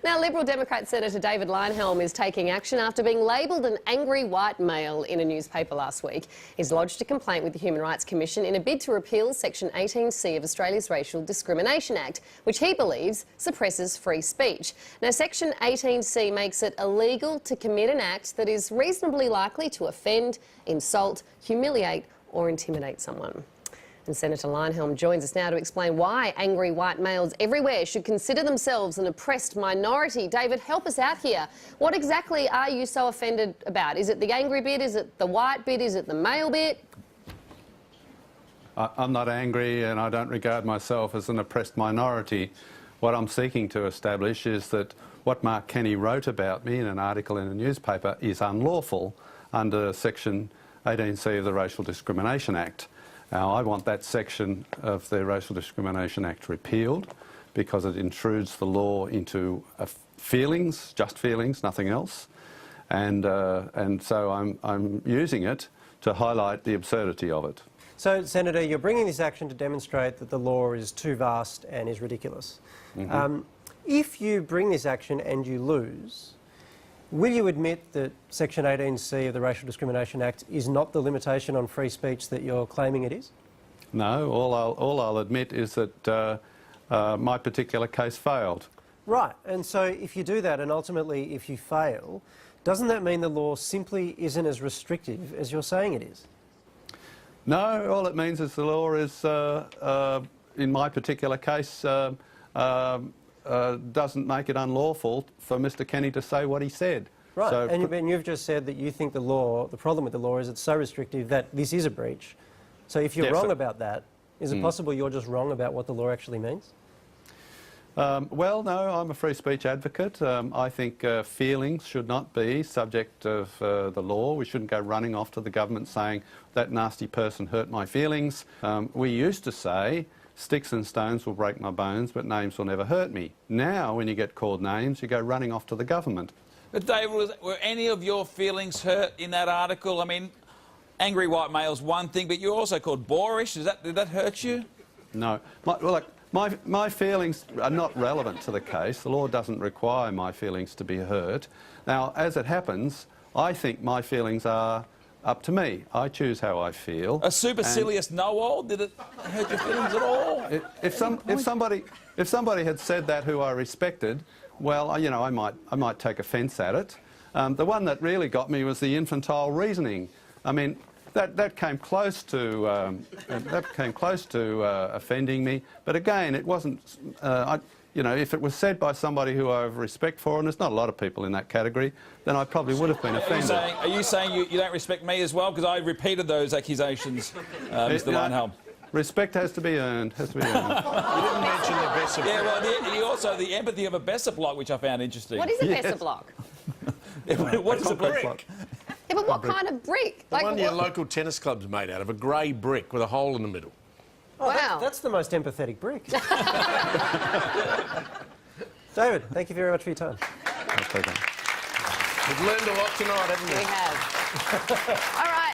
Now, Liberal Democrat Senator David Leyonhjelm is taking action after being labelled an angry white male in a newspaper last week. He's lodged a complaint with the Human Rights Commission in a bid to repeal Section 18C of Australia's Racial Discrimination Act, which he believes suppresses free speech. Now, Section 18C makes it illegal to commit an act that is reasonably likely to offend, insult, humiliate or intimidate someone. And Senator Leyonhjelm joins us now to explain why angry white males everywhere should consider themselves an oppressed minority. David, help us out here. What exactly are you so offended about? Is it the angry bit? Is it the white bit? Is it the male bit? I'm not angry and I don't regard myself as an oppressed minority. What I'm seeking to establish is that what Mark Kenny wrote about me in an article in a newspaper is unlawful under Section 18C of the Racial Discrimination Act. Now, I want that section of the Racial Discrimination Act repealed because it intrudes the law into feelings, just feelings, nothing else. And so I'm using it to highlight the absurdity of it. So, Senator, you're bringing this action to demonstrate that the law is too vast and is ridiculous. If you bring this action and you lose, will you admit that Section 18C of the Racial Discrimination Act is not the limitation on free speech that you're claiming it is? No, all I'll admit is that my particular case failed. Right, and so if you do that and ultimately if you fail, doesn't that mean the law simply isn't as restrictive as you're saying it is? No, all it means is the law is, in my particular case, doesn't make it unlawful for Mr Kenny to say what he said. Right, so, and you've just said that you think the problem with the law is it's so restrictive that this is a breach. So if you're wrong about that, is it possible you're just wrong about what the law actually means? Well, no, I'm a free speech advocate. I think feelings should not be subject of the law. We shouldn't go running off to the government saying that nasty person hurt my feelings. We used to say, sticks and stones will break my bones, but names will never hurt me. Now, when you get called names, you go running off to the government. But David, were any of your feelings hurt in that article? I mean, angry white male's one thing, but you're also called boorish. Did that hurt you? No. My feelings are not relevant to the case. The law doesn't require my feelings to be hurt. Now, as it happens, I think my feelings are up to me. I choose how I feel. A supercilious know-all? Did it hurt your feelings at all? If somebody had said that who I respected, well, you know, I might take offence at it. The one that really got me was the infantile reasoning. I mean, that came close to offending me. But again, it wasn't. You know, if it was said by somebody who I have respect for, and there's not a lot of people in that category, then I probably would have been offended. Are you saying you don't respect me as well? Because I repeated those accusations, Mr Leyonhjelm. Respect has to be earned. Has to be earned. You didn't mention the Besser block. Yeah, well, also the empathy of a Besser block, which I found interesting. What is a Besser block? What is a brick? Yeah, but what kind of brick? The one your local tennis club's made out of, a grey brick with a hole in the middle. Oh, wow. That's the most empathetic brick. David, thank you very much for your time. Okay. We've learned a lot tonight, haven't we? We have. All right.